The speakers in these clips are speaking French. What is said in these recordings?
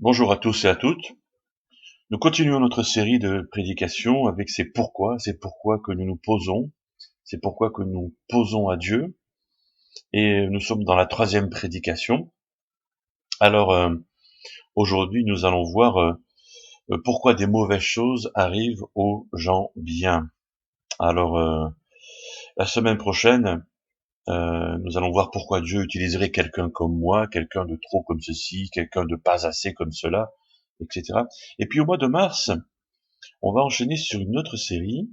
Bonjour à tous et à toutes. Nous continuons notre série de prédications avec c'est pourquoi que nous nous posons, c'est pourquoi que nous posons à Dieu. Et nous sommes dans la troisième prédication. Alors, aujourd'hui, nous allons voir pourquoi des mauvaises choses arrivent aux gens bien. Alors, la semaine prochaine, nous allons voir pourquoi Dieu utiliserait quelqu'un comme moi, quelqu'un de trop comme ceci, quelqu'un de pas assez comme cela, etc. Et puis au mois de mars, on va enchaîner sur une autre série.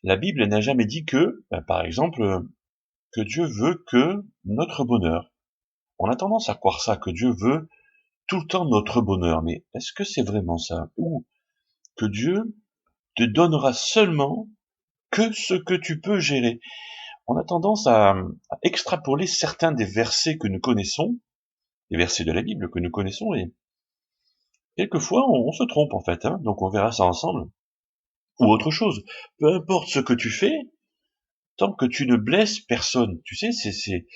La Bible n'a jamais dit que, par exemple, que Dieu veut que notre bonheur. On a tendance à croire ça, que Dieu veut tout le temps notre bonheur. Mais est-ce que c'est vraiment ça? Ou que Dieu te donnera seulement que ce que tu peux gérer? On a tendance à extrapoler certains des versets que nous connaissons, les versets de la Bible que nous connaissons, et quelquefois on se trompe en fait. Donc on verra ça ensemble. Ou autre chose. Peu importe ce que tu fais, tant que tu ne blesses personne. Tu sais, c'est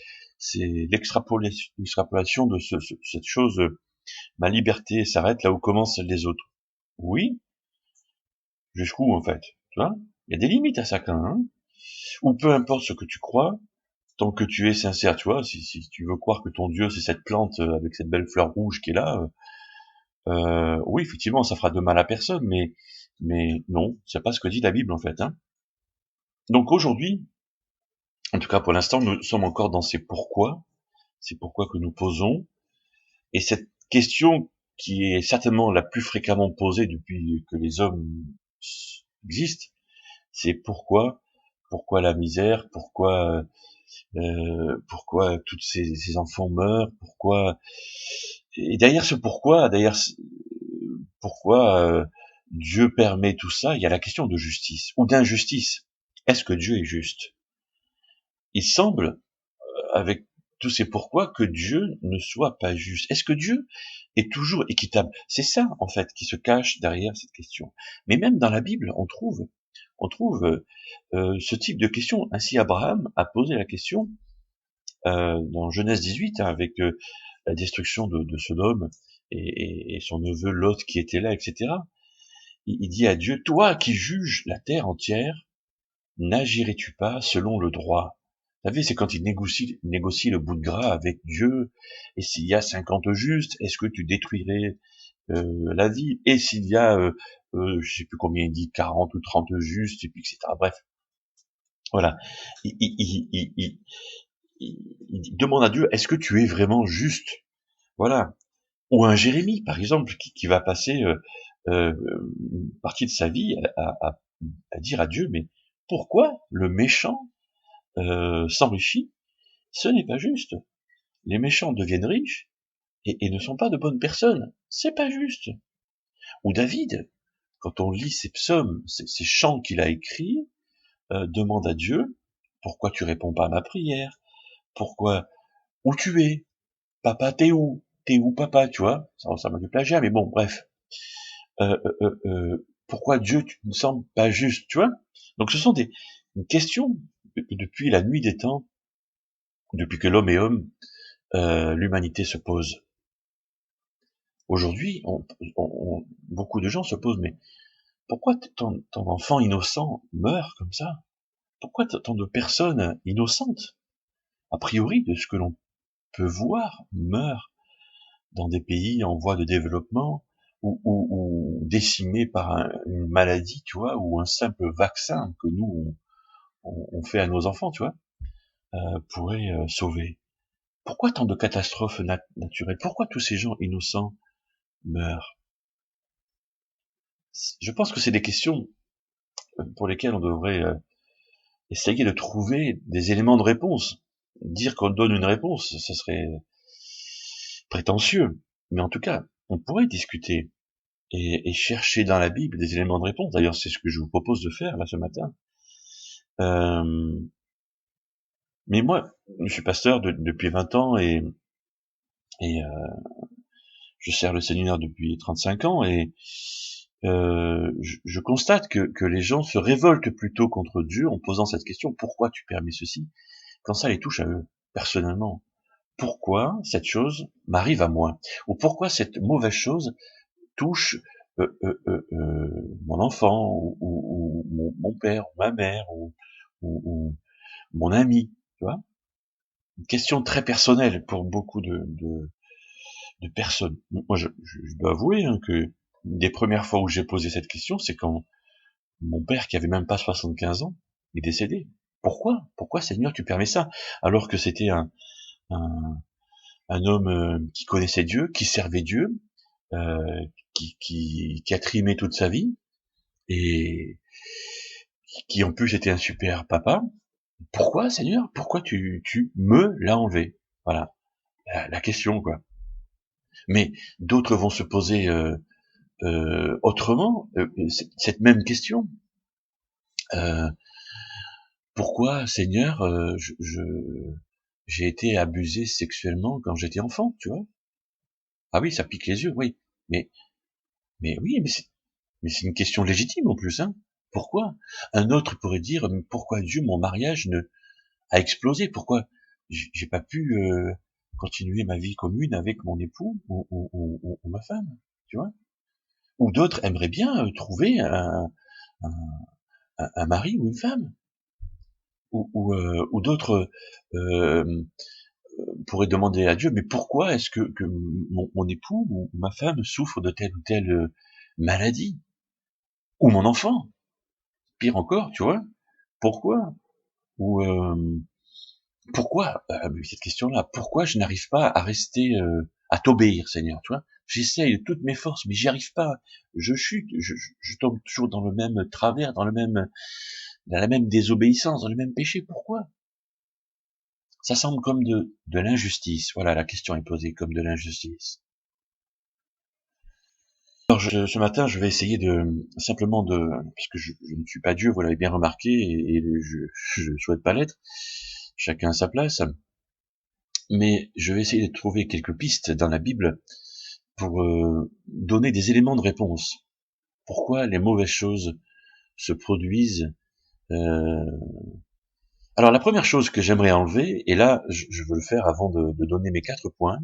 l'extrapolation de cette chose, ma liberté s'arrête là où commencent celles des autres. Oui, jusqu'où en fait? Tu vois? Il y a des limites à ça quand même. Ou peu importe ce que tu crois, tant que tu es sincère, tu vois, si tu veux croire que ton Dieu c'est cette plante avec cette belle fleur rouge qui est là, oui, effectivement, ça fera de mal à personne, mais non, c'est pas ce que dit la Bible en fait. Donc aujourd'hui, en tout cas pour l'instant, nous sommes encore dans ces pourquoi. C'est pourquoi que nous posons. Et cette question qui est certainement la plus fréquemment posée depuis que les hommes existent, c'est pourquoi la misère, pourquoi tous ces enfants meurent, pourquoi. Et derrière ce pourquoi Dieu permet tout ça, il y a la question de justice ou d'injustice. Est-ce que Dieu est juste? Il semble, avec tous ces pourquoi, que Dieu ne soit pas juste. Est-ce que Dieu est toujours équitable? C'est ça, en fait, qui se cache derrière cette question. Mais même dans la Bible, on trouve ce type de question. Ainsi, Abraham a posé la question dans Genèse 18, avec la destruction de Sodome et son neveu Lot qui était là, etc. Il dit à Dieu, toi qui juges la terre entière, n'agirais-tu pas selon le droit? Vous savez, c'est quand il négocie le bout de gras avec Dieu, et s'il y a 50 justes, est-ce que tu détruirais la vie? Et s'il y a, je sais plus combien il dit, 40 ou 30 justes, et puis etc. Bref, voilà. Il, il, il, il, il- il demande à Dieu, est-ce que tu es vraiment juste? Voilà. Ou un Jérémie, par exemple, qui va passer une partie de sa vie à dire à Dieu, mais pourquoi le méchant s'enrichit? Ce n'est pas juste. Les méchants deviennent riches et ne sont pas de bonnes personnes. C'est pas juste. Ou David, quand on lit ses psaumes, ces chants qu'il a écrits, demande à Dieu, pourquoi tu réponds pas à ma prière? Pourquoi? Où tu es? Papa, t'es où? T'es où, papa? Tu vois? Ça ressemble à du plagiat, mais bon, bref. Pourquoi Dieu, tu ne sembles pas juste? Tu vois? Donc ce sont des questions que depuis la nuit des temps, depuis que l'homme est homme, l'humanité se pose. Aujourd'hui, beaucoup de gens se posent, mais pourquoi ton enfant innocent meurt comme ça? Pourquoi tant de personnes innocentes, a priori, de ce que l'on peut voir, meurent dans des pays en voie de développement ou décimés par une maladie, tu vois, ou un simple vaccin que nous, on fait à nos enfants, tu vois, pourrait sauver? Pourquoi tant de catastrophes naturelles? Pourquoi tous ces gens innocents meurent? Je pense que c'est des questions pour lesquelles on devrait essayer de trouver des éléments de réponse. Dire qu'on donne une réponse, ce serait prétentieux. Mais en tout cas, on pourrait discuter et chercher dans la Bible des éléments de réponse. D'ailleurs, c'est ce que je vous propose de faire là ce matin. Euh, mais moi, je suis pasteur depuis 20 ans et je sers le Seigneur depuis 35 ans et je constate que les gens se révoltent plutôt contre Dieu en posant cette question, pourquoi tu permets ceci, quand ça les touche à eux, personnellement. pourquoi cette chose m'arrive à moi, ou pourquoi cette mauvaise chose touche mon enfant, ou mon père, ou ma mère, ou mon ami, tu vois. Une question très personnelle pour beaucoup de personnes. Moi, je dois avouer que une des premières fois où j'ai posé cette question, c'est quand mon père, qui avait même pas 75 ans, est décédé. Pourquoi, Seigneur, tu permets ça? Alors que c'était un, un homme qui connaissait Dieu, qui servait Dieu, euh, qui a trimé toute sa vie, et qui en plus était un super papa. Pourquoi, Seigneur? Pourquoi tu me l'as enlevé? Voilà, la question, quoi. Mais d'autres vont se poser autrement cette même question. Euh, Pourquoi, Seigneur, j'ai été abusé sexuellement quand j'étais enfant, tu vois? Ah oui, ça pique les yeux, oui. Mais, oui, mais c'est une question légitime en plus, hein. Pourquoi? Un autre pourrait dire, mais pourquoi Dieu, mon mariage a explosé? Pourquoi j'ai pas pu continuer ma vie commune avec mon époux ou ma femme, tu vois? Ou d'autres aimeraient bien trouver un mari ou une femme, ou d'autres pourraient demander à Dieu, mais pourquoi est-ce que mon époux ou ma femme souffre de telle ou telle maladie, ou mon enfant, pire encore, tu vois, pourquoi, ou pourquoi, cette question-là, pourquoi je n'arrive pas à rester, à t'obéir, Seigneur, tu vois, j'essaye de toutes mes forces, mais j'y arrive pas, je chute, je tombe toujours dans le même travers, dans la même désobéissance, dans le même péché, pourquoi? Ça semble comme de l'injustice. Voilà, la question est posée comme de l'injustice. Alors, ce matin, je vais essayer simplement parce que je ne suis pas Dieu, vous l'avez bien remarqué, et je souhaite pas l'être. Chacun à sa place. Mais je vais essayer de trouver quelques pistes dans la Bible pour donner des éléments de réponse. Pourquoi les mauvaises choses se produisent Alors, la première chose que j'aimerais enlever, et là, je veux le faire avant de donner mes 4 points,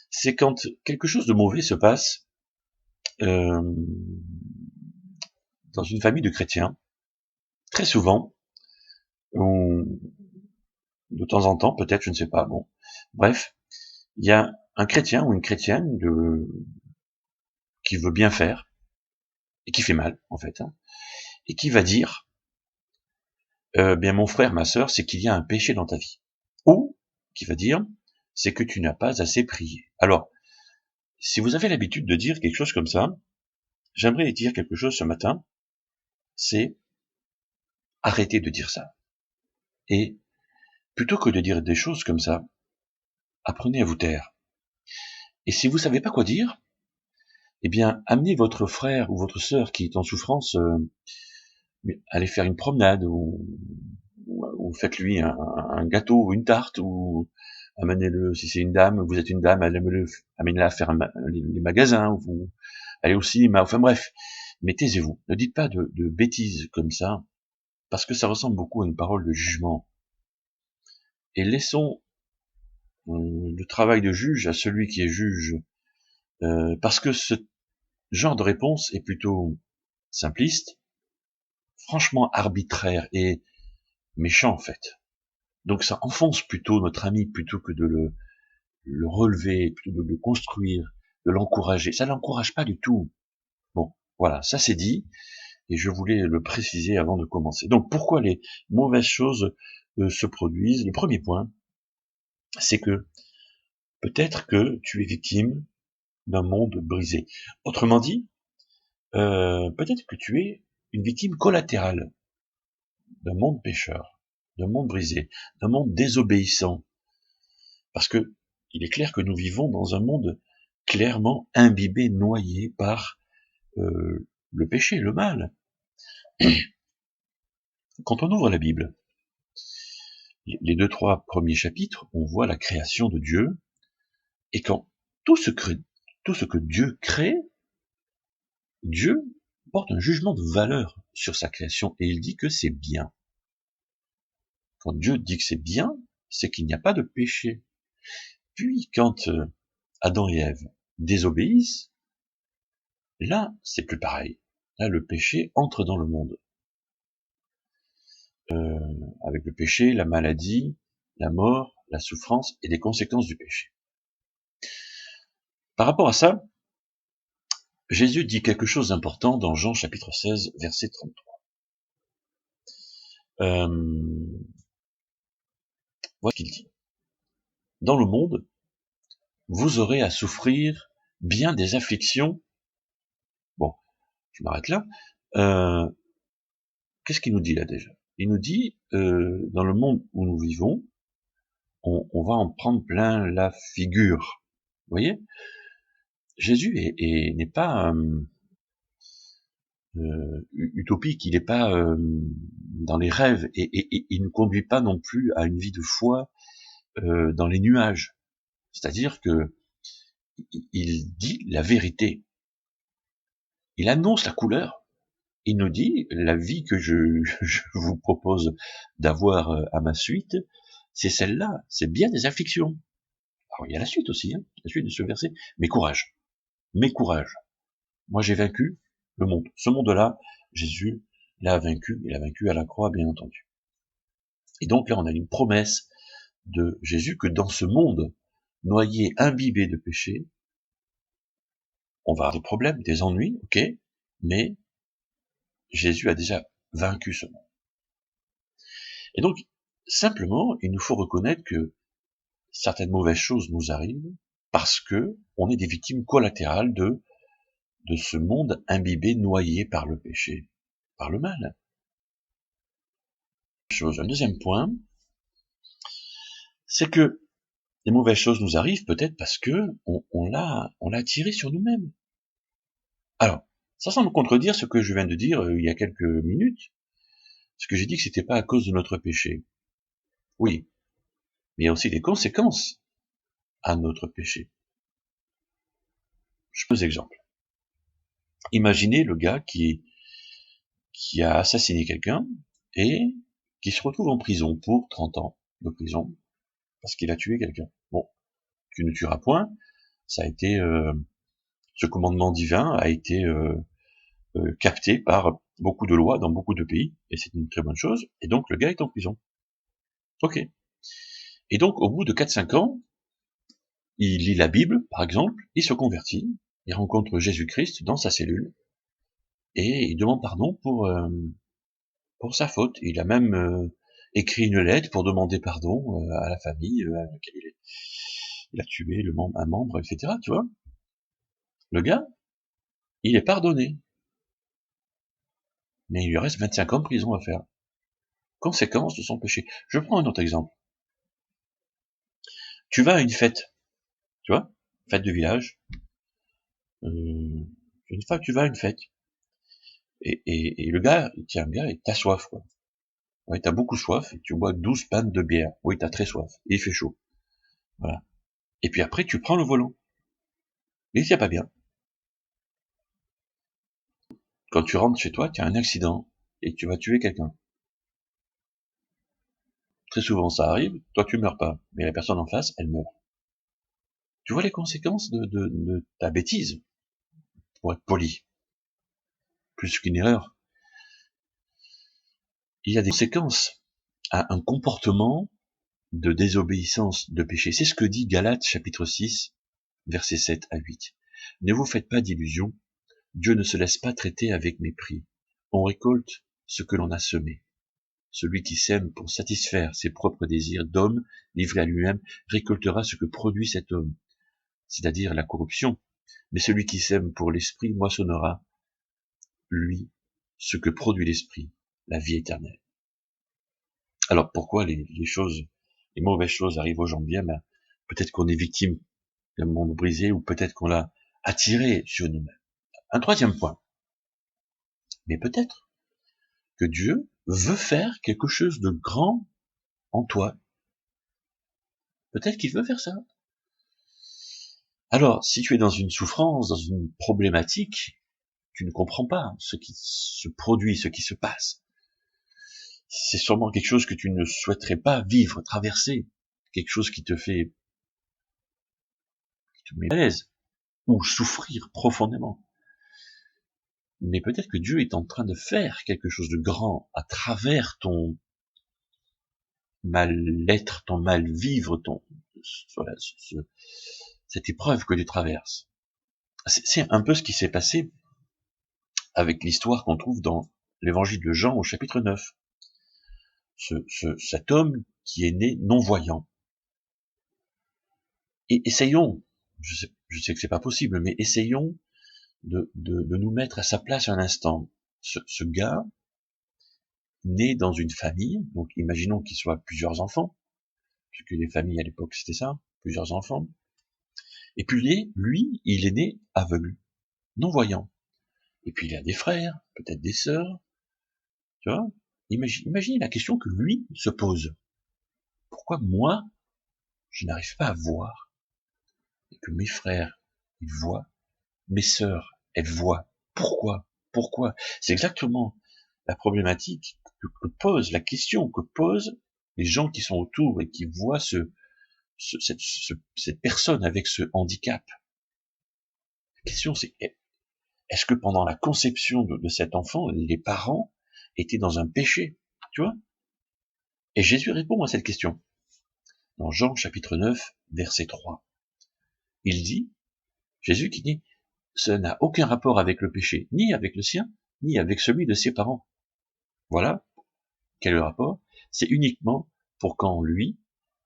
c'est quand quelque chose de mauvais se passe euh, dans une famille de chrétiens. Très souvent, de temps en temps, peut-être, je ne sais pas, bon, bref, il y a un chrétien ou une chrétienne qui veut bien faire, et qui fait mal, en fait, hein, et qui va dire, bien mon frère, ma sœur, c'est qu'il y a un péché dans ta vie. Ou, qui va dire, c'est que tu n'as pas assez prié. Alors, si vous avez l'habitude de dire quelque chose comme ça, j'aimerais dire quelque chose ce matin, c'est arrêtez de dire ça. Et plutôt que de dire des choses comme ça, apprenez à vous taire. Et si vous savez pas quoi dire, eh bien, amenez votre frère ou votre sœur qui est en souffrance, allez faire une promenade, ou faites-lui un gâteau ou une tarte, ou amenez-le, si c'est une dame, vous êtes une dame, amenez-la à faire les magasins, ou allez au cinéma, enfin bref. Mais taisez-vous, ne dites pas de bêtises comme ça, parce que ça ressemble beaucoup à une parole de jugement. Et laissons le travail de juge à celui qui est juge, parce que ce genre de réponse est plutôt simpliste, franchement arbitraire et méchant en fait. Donc ça enfonce plutôt notre ami plutôt que de le relever, plutôt de le construire, de l'encourager. Ça ne l'encourage pas du tout. Bon, voilà, ça c'est dit, et je voulais le préciser avant de commencer. Donc pourquoi les mauvaises choses se produisent? Le premier point, c'est que peut-être que tu es victime d'un monde brisé. Autrement dit, peut-être que tu es une victime collatérale d'un monde pécheur, d'un monde brisé, d'un monde désobéissant. Parce que il est clair que nous vivons dans un monde clairement imbibé, noyé par le péché, le mal. Quand on ouvre la Bible, les 2-3 premiers chapitres, on voit la création de Dieu, et quand tout ce que Dieu crée, Dieu porte un jugement de valeur sur sa création, et il dit que c'est bien. Quand Dieu dit que c'est bien, c'est qu'il n'y a pas de péché. Puis quand Adam et Ève désobéissent, là, c'est plus pareil. Là, le péché entre dans le monde. Avec le péché, la maladie, la mort, la souffrance et les conséquences du péché. Par rapport à ça, Jésus dit quelque chose d'important dans Jean chapitre 16, verset 33. Voilà ce qu'il dit. Dans le monde, vous aurez à souffrir bien des afflictions. Bon, je m'arrête là. Qu'est-ce qu'il nous dit là déjà? Il nous dit, dans le monde où nous vivons, on va en prendre plein la figure. Vous voyez? Jésus n'est pas utopique, il n'est pas dans les rêves, et il ne conduit pas non plus à une vie de foi dans les nuages. C'est-à-dire que il dit la vérité. Il annonce la couleur. Il nous dit, la vie que je vous propose d'avoir à ma suite, c'est celle-là, c'est bien des afflictions. Alors il y a la suite aussi, hein, la suite de ce verset. Mais courage, moi j'ai vaincu le monde. Ce monde-là, Jésus l'a vaincu, il a vaincu à la croix, bien entendu. Et donc là, on a une promesse de Jésus que dans ce monde noyé, imbibé de péché, on va avoir des problèmes, des ennuis, ok, mais Jésus a déjà vaincu ce monde. Et donc, simplement, il nous faut reconnaître que certaines mauvaises choses nous arrivent parce que on est des victimes collatérales de ce monde imbibé, noyé par le péché, par le mal. Un deuxième point, c'est que les mauvaises choses nous arrivent peut-être parce que on l'a attiré sur nous-mêmes. Alors, ça semble contredire ce que je viens de dire il y a quelques minutes, parce que j'ai dit que c'était pas à cause de notre péché. Oui, mais il y a aussi des conséquences à notre péché. Je pose exemple. Imaginez le gars qui a assassiné quelqu'un et qui se retrouve en prison pour 30 ans de prison parce qu'il a tué quelqu'un. Bon, tu ne tueras point, ça a été ce commandement divin a été capté par beaucoup de lois dans beaucoup de pays, et c'est une très bonne chose, et donc le gars est en prison. Ok. Et donc au bout de 4-5 ans, il lit la Bible, par exemple, il se convertit, il rencontre Jésus-Christ dans sa cellule, et il demande pardon pour sa faute. Il a même écrit une lettre pour demander pardon à la famille à laquelle il a tué un membre, etc. Tu vois, le gars, il est pardonné, mais il lui reste 25 ans de prison à faire. Conséquence de son péché. Je prends un autre exemple. Tu vas à une fête, tu vois, fête de village. Une fois que tu vas à une fête, et le gars, tiens, bien, et t'as soif, quoi. Ouais, t'as beaucoup soif, et tu bois 12 pintes de bière. Oui, t'as très soif, et il fait chaud. Voilà. Et puis après, tu prends le volant. Et c'est pas bien. Quand tu rentres chez toi, tu as un accident, et tu vas tuer quelqu'un. Très souvent, ça arrive, toi tu meurs pas, mais la personne en face, elle meurt. Tu vois les conséquences de ta bêtise, pour être poli. Plus qu'une erreur. Il y a des conséquences à un comportement de désobéissance, de péché. C'est ce que dit Galates chapitre 6, versets 7 à 8. Ne vous faites pas d'illusions, Dieu ne se laisse pas traiter avec mépris. On récolte ce que l'on a semé. Celui qui sème pour satisfaire ses propres désirs d'homme, livré à lui-même, récoltera ce que produit cet homme, c'est-à-dire la corruption. Mais celui qui sème pour l'esprit moissonnera, lui, ce que produit l'esprit, la vie éternelle. Alors pourquoi les mauvaises choses arrivent aux gens bien? Ben, peut-être qu'on est victime d'un monde brisé, ou peut-être qu'on l'a attiré sur nous-mêmes. Un troisième point. Mais peut-être que Dieu veut faire quelque chose de grand en toi. Peut-être qu'il veut faire ça. Alors, si tu es dans une souffrance, dans une problématique, tu ne comprends pas ce qui se produit, ce qui se passe. C'est sûrement quelque chose que tu ne souhaiterais pas vivre, traverser. Quelque chose qui te fait te met à l'aise, ou souffrir profondément. Mais peut-être que Dieu est en train de faire quelque chose de grand à travers ton mal-être, ton mal-vivre, voilà, cette épreuve que tu traverses. C'est un peu ce qui s'est passé avec l'histoire qu'on trouve dans l'évangile de Jean au chapitre 9. Cet homme qui est né non-voyant. Et essayons, je sais que c'est pas possible, mais essayons de nous mettre à sa place un instant. Ce gars, né dans une famille, donc imaginons qu'il soit plusieurs enfants, puisque les familles à l'époque c'était ça, plusieurs enfants, et puis lui, il est né aveugle, non-voyant. Et puis il a des frères, peut-être des sœurs, tu vois. Imaginez la question que lui se pose. Pourquoi moi, je n'arrive pas à voir, et que mes frères, ils voient, mes sœurs, elles voient. Pourquoi? Pourquoi? C'est exactement la problématique que pose, la question que posent les gens qui sont autour et qui voient cette personne avec ce handicap. La question c'est, est-ce que pendant la conception de cet enfant, les parents étaient dans un péché? Tu vois? Et Jésus répond à cette question. Dans Jean chapitre 9, verset 3. Il dit, Jésus qui dit, ça n'a aucun rapport avec le péché, ni avec le sien, ni avec celui de ses parents. Voilà, quel est le rapport? C'est uniquement pour qu'en lui,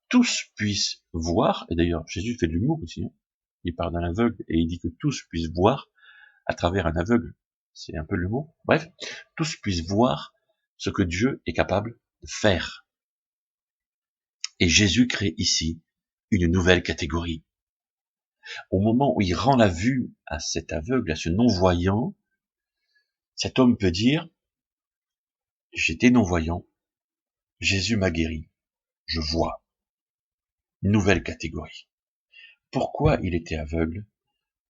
tous puissent voir, et d'ailleurs Jésus fait de l'humour aussi, hein. Il parle d'un aveugle et il dit que tous puissent voir à travers un aveugle. C'est un peu l'humour. Bref, tous puissent voir ce que Dieu est capable de faire. Et Jésus crée ici une nouvelle catégorie. Au moment où il rend la vue à cet aveugle, à ce non-voyant, cet homme peut dire, j'étais non-voyant, Jésus m'a guéri, je vois. Nouvelle catégorie. Pourquoi il était aveugle?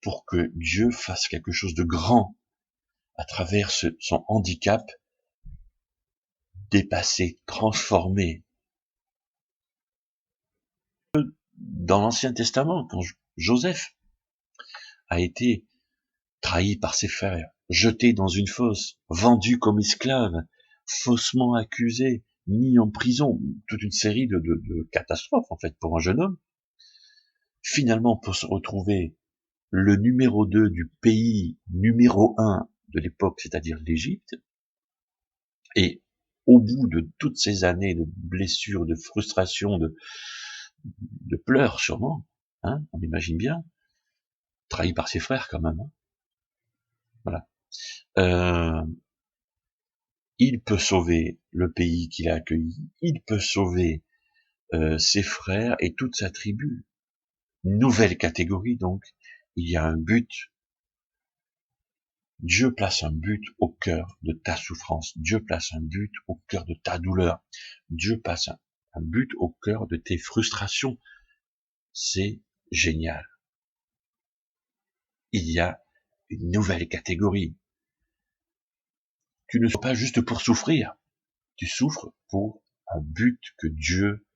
Pour que Dieu fasse quelque chose de grand à travers son handicap, dépassé, transformé. Dans l'Ancien Testament, quand Joseph a été trahi par ses frères, jeté dans une fosse, vendu comme esclave, faussement accusé, mis en prison, toute une série de catastrophes en fait pour un jeune homme, finalement pour se retrouver le numéro 2 du pays numéro 1 de l'époque, c'est-à-dire l'Égypte, et au bout de toutes ces années de blessures, de frustrations, de pleurs sûrement, hein, on imagine bien, trahi par ses frères quand même, hein, voilà. Il peut sauver le pays qu'il a accueilli, il peut sauver ses frères et toute sa tribu. Nouvelle catégorie donc, il y a un but. Dieu place un but au cœur de ta souffrance. Dieu place un but au cœur de ta douleur. Dieu place un but au cœur de tes frustrations. C'est génial. Il y a une nouvelle catégorie. Tu ne souffres pas juste pour souffrir. Tu souffres pour un but que Dieu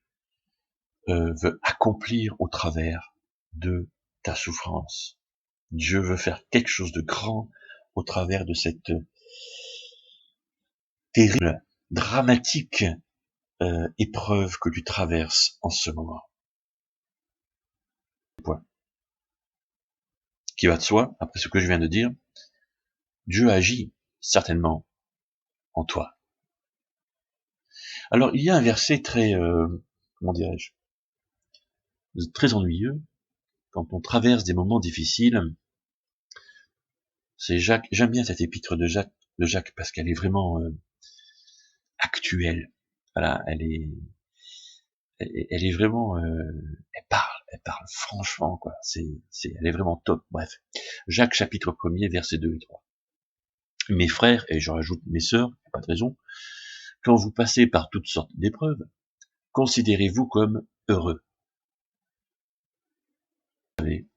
veut accomplir au travers de ta souffrance. Dieu veut faire quelque chose de grand au travers de cette terrible, dramatique épreuve que tu traverses en ce moment. Point. Qui va de soi, après ce que je viens de dire, Dieu agit certainement en toi. Alors il y a un verset très, comment dirais-je, très ennuyeux, quand on traverse des moments difficiles. C'est Jacques, j'aime bien cette épître de Jacques parce qu'elle est vraiment actuelle. Voilà, elle est vraiment, elle parle franchement, quoi. Elle est vraiment top. Bref, Jacques chapitre 1er, versets 2 et 3. Mes frères, et je rajoute mes sœurs, pas de raison, quand vous passez par toutes sortes d'épreuves, considérez-vous comme heureux. Vous savez,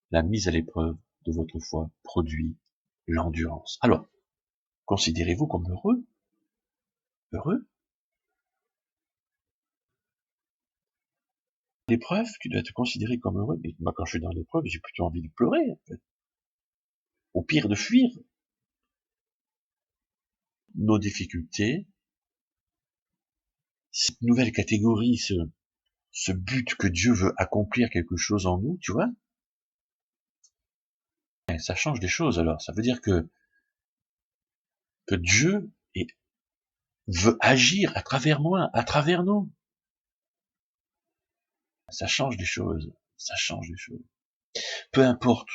la mise à l'épreuve de votre foi produit l'endurance. Alors, considérez-vous comme heureux? Heureux? L'épreuve, tu dois te considérer comme heureux. Mais moi, quand je suis dans l'épreuve, j'ai plutôt envie de pleurer, en fait. Au pire, de fuir nos difficultés, cette nouvelle catégorie, ce but que Dieu veut accomplir quelque chose en nous, tu vois, ça change des choses alors. Ça veut dire que Dieu veut agir à travers moi, à travers nous. Ça change des choses. Ça change des choses. Peu importe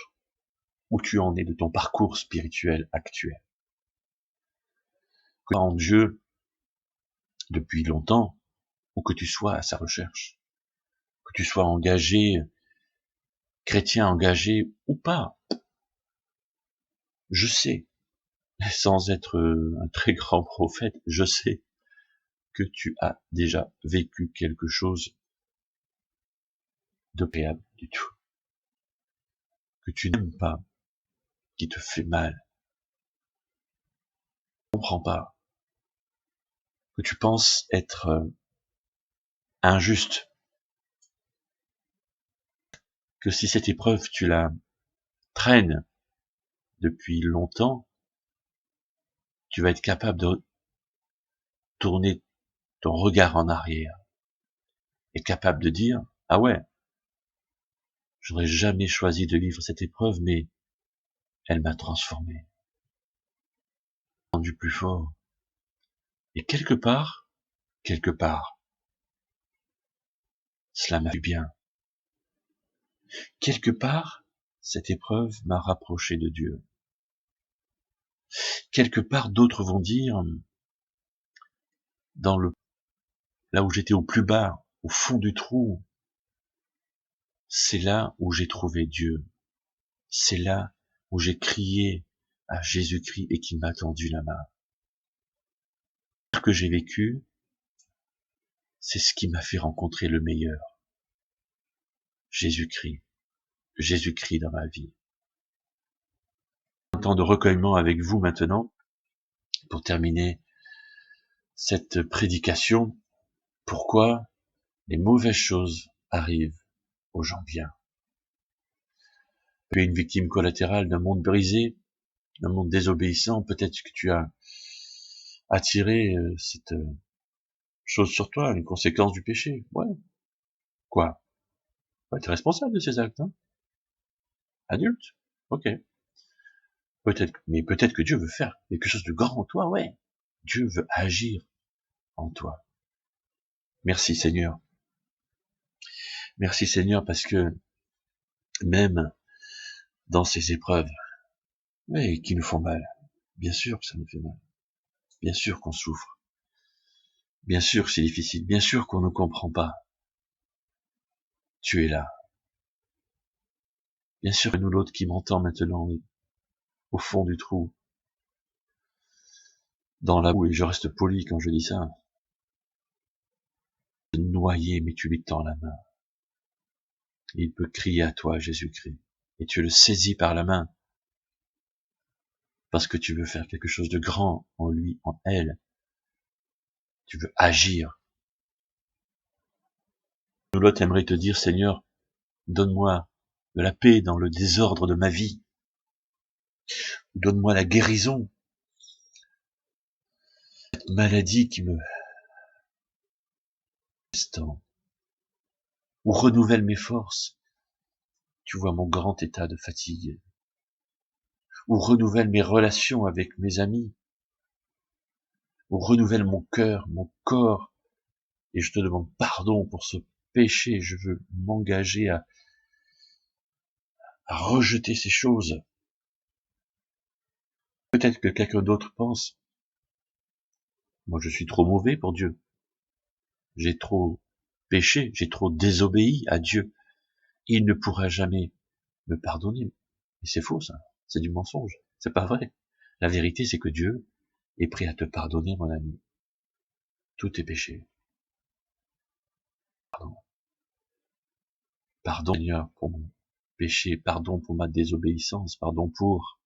où tu en es de ton parcours spirituel actuel. Que en Dieu depuis longtemps, ou que tu sois à sa recherche, que tu sois engagé, chrétien engagé ou pas, je sais, sans être un très grand prophète, je sais que tu as déjà vécu quelque chose de péable du tout, que tu n'aimes pas, qui te fait mal, tu ne comprends pas, que tu penses être injuste, que si cette épreuve tu la traînes depuis longtemps, tu vas être capable de tourner ton regard en arrière, et capable de dire, ah ouais, j'aurais jamais choisi de vivre cette épreuve, mais elle m'a transformé, rendu plus fort. Et quelque part, cela m'a fait bien. Quelque part, cette épreuve m'a rapproché de Dieu. Quelque part, d'autres vont dire, là où j'étais au plus bas, au fond du trou, c'est là où j'ai trouvé Dieu. C'est là où j'ai crié à Jésus-Christ et qu'il m'a tendu la main. Ce que j'ai vécu, c'est ce qui m'a fait rencontrer le meilleur. Jésus-Christ. Jésus-Christ dans ma vie. Un temps de recueillement avec vous maintenant, pour terminer cette prédication. Pourquoi les mauvaises choses arrivent aux gens bien? Tu es une victime collatérale d'un monde brisé, d'un monde désobéissant. Peut-être que tu as attiré cette chose sur toi, une conséquence du péché. Ouais. Quoi? Ouais, tu es responsable de ces actes, hein? Adulte? Ok. Peut-être, mais peut-être que Dieu veut faire quelque chose de grand en toi, ouais. Dieu veut agir en toi. Merci Seigneur. Merci Seigneur parce que même dans ces épreuves, oui, qui nous font mal, bien sûr que ça nous fait mal. Bien sûr qu'on souffre. Bien sûr que c'est difficile. Bien sûr qu'on ne comprend pas. Tu es là. Bien sûr que nous l'autre qui m'entend maintenant, au fond du trou, dans la boue, et je reste poli quand je dis ça, noyé, mais tu lui tends la main. Il peut crier à toi, Jésus-Christ, et tu le saisis par la main, parce que tu veux faire quelque chose de grand en lui, en elle. Tu veux agir. Nous l'autre aimerait te dire, Seigneur, donne-moi de la paix dans le désordre de ma vie. Donne-moi la guérison. Cette maladie qui me tend, ou renouvelle mes forces. Tu vois mon grand état de fatigue. Ou renouvelle mes relations avec mes amis. Ou renouvelle mon cœur, mon corps. Et je te demande pardon pour ce péché. Je veux m'engager à rejeter ces choses. Peut-être que quelqu'un d'autre pense, moi je suis trop mauvais pour Dieu. J'ai trop péché, j'ai trop désobéi à Dieu. Il ne pourra jamais me pardonner. Et c'est faux ça, c'est du mensonge, c'est pas vrai. La vérité c'est que Dieu est prêt à te pardonner, mon ami. Tous tes péchés. Pardon. Pardon Seigneur pour mon péché, pardon pour ma désobéissance, pardon pour,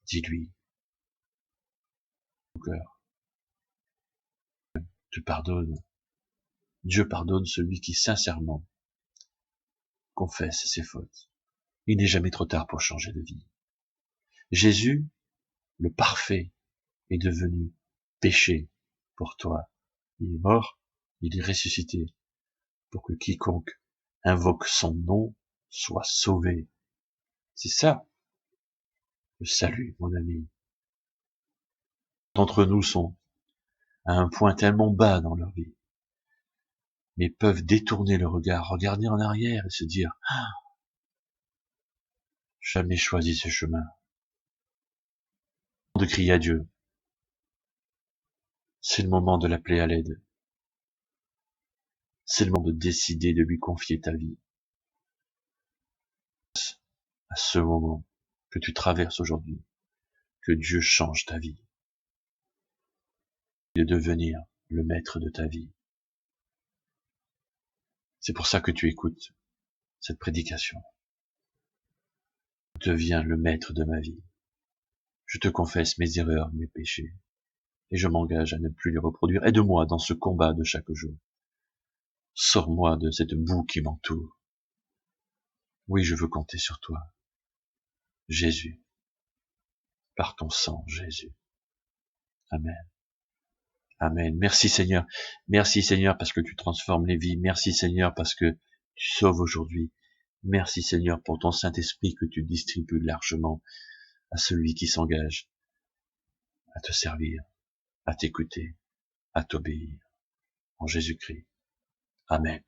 dis-lui, mon cœur, te pardonne, Dieu pardonne celui qui sincèrement confesse ses fautes. Il n'est jamais trop tard pour changer de vie. Jésus, le parfait, est devenu péché pour toi. Il est mort, il est ressuscité pour que quiconque invoque son nom soit sauvé. C'est ça, le salut, mon ami. D'entre nous sont à un point tellement bas dans leur vie, mais peuvent détourner le regard, regarder en arrière et se dire, jamais choisi ce chemin. De crier à Dieu. C'est le moment de l'appeler à l'aide. C'est le moment de décider de lui confier ta vie. À ce moment que tu traverses aujourd'hui, que Dieu change ta vie. De devenir le maître de ta vie. C'est pour ça que tu écoutes cette prédication. Deviens le maître de ma vie. Je te confesse mes erreurs, mes péchés, et je m'engage à ne plus les reproduire. Aide-moi dans ce combat de chaque jour. Sors-moi de cette boue qui m'entoure. Oui, je veux compter sur toi. Jésus. Par ton sang, Jésus. Amen. Amen. Merci Seigneur. Merci Seigneur parce que tu transformes les vies. Merci Seigneur parce que tu sauves aujourd'hui. Merci Seigneur pour ton Saint-Esprit que tu distribues largement à celui qui s'engage à te servir, à t'écouter, à t'obéir. En Jésus-Christ. Amen.